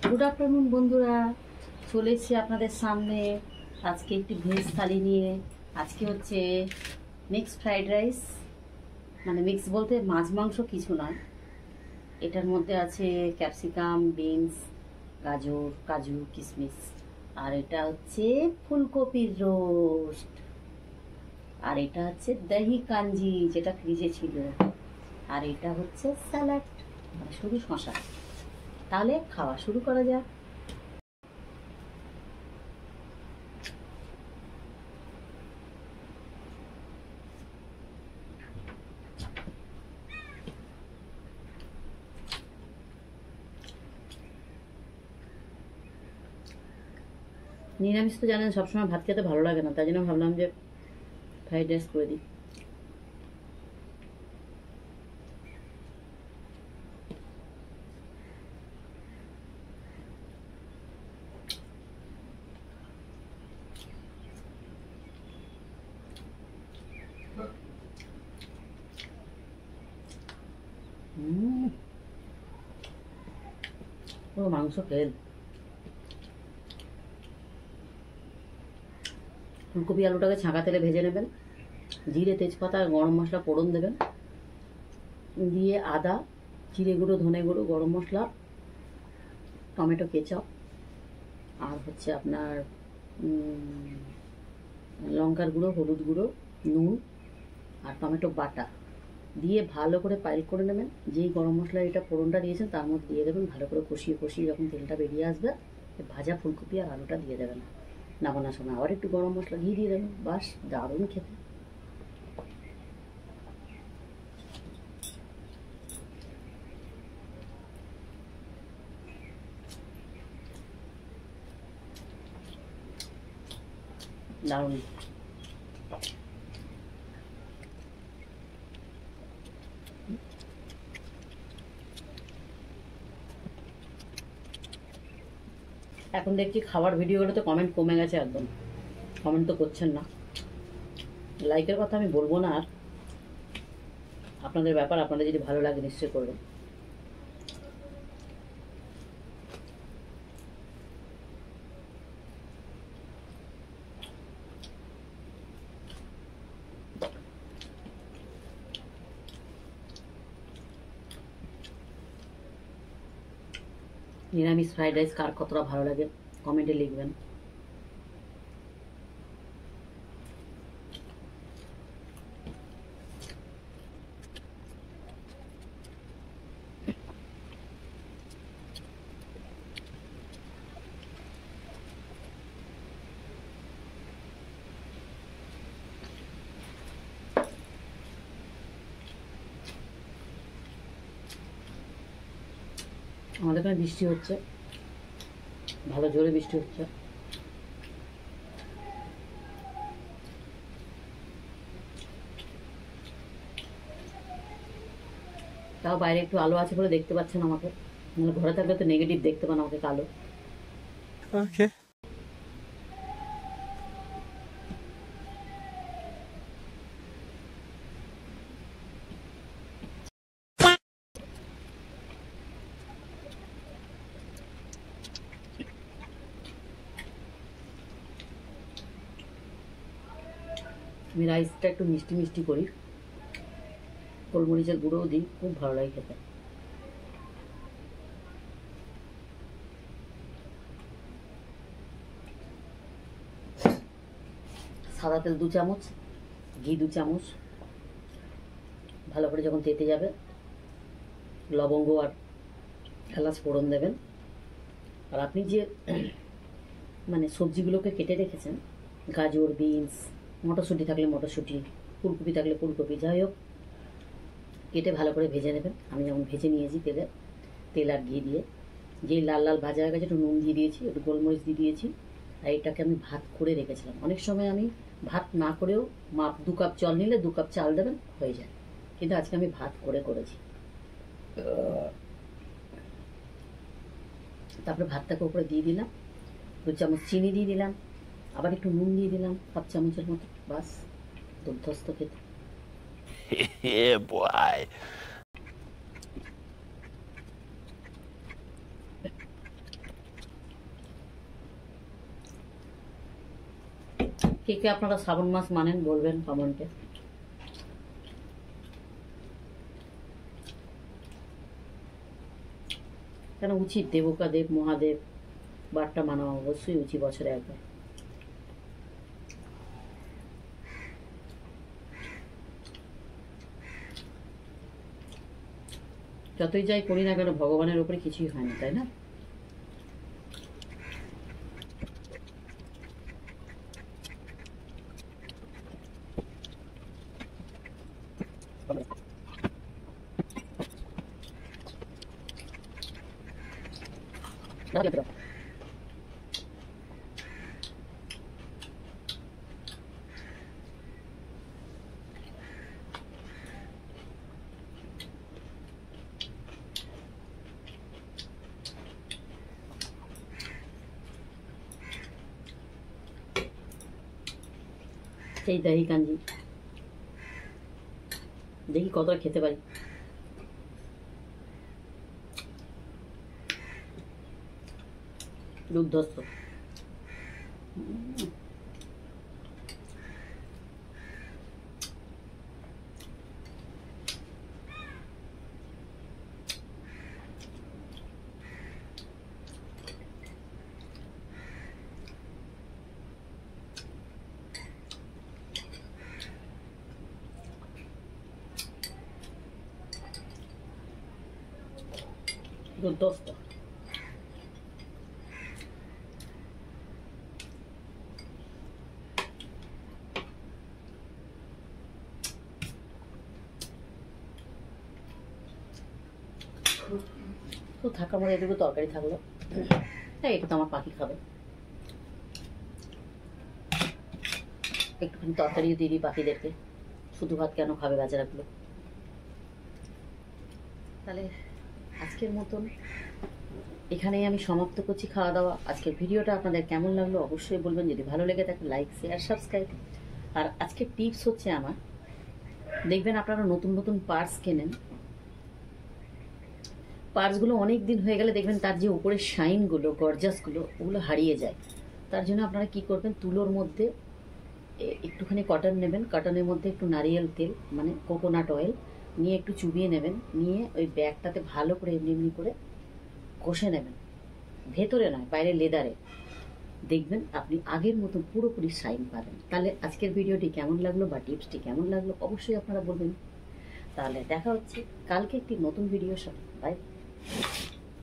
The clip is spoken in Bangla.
গুড আফটারনুন বন্ধুরা, চলে এসেছি আপনাদের সামনে আজকে একটি ভেজ থালি নিয়ে। আজকে হচ্ছে মিক্স ফ্রাইড রাইস, মানে মিক্স বলতে মাছ মাংস কিছু নয়। এটার মধ্যে আছে ক্যাপসিকাম, বিনস, গাজর, কাজু, কিশমিশ। আর এটা হচ্ছে ফুলকপির রোস্ট। আর এটা হচ্ছে দহি কাঞ্জি, যেটা ফ্রিজে ছিল। আর এটা হচ্ছে স্যালাড, মানে শুধু শশা। তাহলে খাওয়া শুরু করা যাক। নিরামিষ তো জানেন সবসময় ভাত খেতে ভালো লাগে না, তাই জন্য ভাবলাম যে ফ্রাইড রাইস করে দিই। পুরো মাংস ফেল। ফুলকপি আলুটাকে ছাঁকা তেলে ভেজে নেবেন, জিরে, তেজপাতা আর গরম মশলা ফোড়ন দেবেন, দিয়ে আদা, জিরে গুঁড়ো, ধনে গুঁড়ো, গরম মশলা, টমেটো কেচাপ, আর হচ্ছে আপনার লঙ্কার গুঁড়ো, হলুদ গুঁড়ো, নুন আর টমেটো বাটা দিয়ে ভালো করে পাইল করে নেবেন। যেই গরম মশলার এটা ফোড়নটা দিয়েছেন তার মধ্যে দিয়ে দেবেন, ভালো করে কষিয়ে কষিয়ে যখন তেলটা বেরিয়ে আসবে ভাজা ফুলকপি আর আলুটা দিয়ে দেবেন। নামানোর সময় আবার একটু গরম মশলা ঘি দিয়ে দেবেন, বাস দারুণ খেতে। দারুণ। এখন দেখছি খাবার ভিডিওগুলোতে কমেন্ট কমে গেছে, একদম কমেন্ট তো করছেন না। লাইকের কথা আমি বলবো না, আর আপনাদের ব্যাপার, আপনাদের যদি ভালো লাগে নিশ্চয়ই করবেন। নিরামিষ ফ্রাইড রাইস কার কতটা ভালো লাগে কমেন্টে লিখবেন। আমাদের এখানে বৃষ্টি হচ্ছে, ভালো জোরে বৃষ্টি হচ্ছে। তাও বাইরে একটু আলো আছে বলে দেখতে পাচ্ছেন আমাকে, মানে ঘরে থাকলে তো নেগেটিভ দেখতে পান আমাকে, কালো। ওকে। আমি রাইসটা একটু মিষ্টি মিষ্টি করি, গোলমরিচের গুঁড়োও দিই, খুব ভালো লাগে খেতে। সাদা তেল 2 চামচ, ঘি 2 চামচ, ভালো করে যখন তেতে যাবে লবঙ্গ আর এলাচ ফোড়ন দেবেন। আর আপনি যে মানে সবজিগুলোকে কেটে রেখেছেন, গাজর, বিনস, মটরশুঁটি থাকলে মটরশুঁটি, ফুলকপি থাকলে ফুলকপি, যাই হোক কেটে ভালো করে ভেজে নেবেন। আমি যেমন ভেজে নিয়েছি তেলে, তেল আর ঘি দিয়ে। যেই লাল লাল ভাজা হয়ে গেছে একটু নুন দিয়ে দিয়েছি, একটু গোলমরিচ দিয়ে দিয়েছি। আর এটাকে আমি ভাত করে রেখেছিলাম। অনেক সময় আমি ভাত না করেও মাপ 2 কাপ জল নিলে 2 কাপ চাল দেবেন, হয়ে যায়। কিন্তু আজকে আমি ভাত করে করেছি। তারপরে ভাতটাকে উপরে দিয়ে দিলাম, 2 চামচ চিনি দিয়ে দিলাম, আবার একটু নুন দিয়ে দিলাম 1/2 চামচের মতো, বাস দুর্ধস্ত খেতে। Yeah, boy. কে কে আপনারা শ্রাবণ মাস মানেন বলবেন কমেন্টে। কেন উচিত, দেবকাদেব মহাদেব বারটা মানা অবশ্যই উচিত বছরে একবার। যতই যাই করি না কেন ভগবানের উপরে কিছুই হয় না, তাই না? সেই দহি কাঞ্জি দেখি কতটা খেতে পারি। দুর্ধর্ষ। দুর্ধর্ষ। তো থাকার মধ্যে এটুকু তরকারি থাকলো, তাই এটা তো আমার পাখি খাবে। একটুখানি তরকারিও দিয়ে দিই পাখিদেরকে, শুধু ভাত কেন খাবে বেচারাগুলো। তাহলে আজকের মতন এখানেই আমি সমাপ্ত করছি খাওয়া দাওয়া। আজকের ভিডিওটা আপনাদের কেমন লাগলো অবশ্যই বলবেন। যদি ভালো লেগে থাকে লাইক শেয়ার সাবস্ক্রাইব। আর আজকের টিপস হচ্ছে আমার, দেখবেন আপনারা নতুন নতুন পার্স কেনেন, পার্সগুলো অনেক দিন হয়ে গেলে দেখবেন তার যে উপরের শাইনগুলো গর্জাসগুলো ওগুলো হারিয়ে যায়। তার জন্য আপনারা কি করবেন, তুলোর মধ্যে একটুখানি কটন নেবেন, কটনের মধ্যে একটু নারিয়েল তেল মানে কোকোনাট অয়েল নিয়ে একটু চুবিয়ে নেবেন, নিয়ে ওই ব্যাগটাতে ভালো করে এমনি এমনি করে ঘষে নেবেন, ভেতরে নয় বাইরে লেদারে। দেখবেন আপনি আগের মতো পুরোপুরি শাইন পাবেন। তাহলে আজকের ভিডিওটি কেমন লাগলো বা টিপসটি কেমন লাগলো অবশ্যই আপনারা বলবেন। তাহলে দেখা হচ্ছে কালকে একটি নতুন ভিডিওর সাথে। বাই।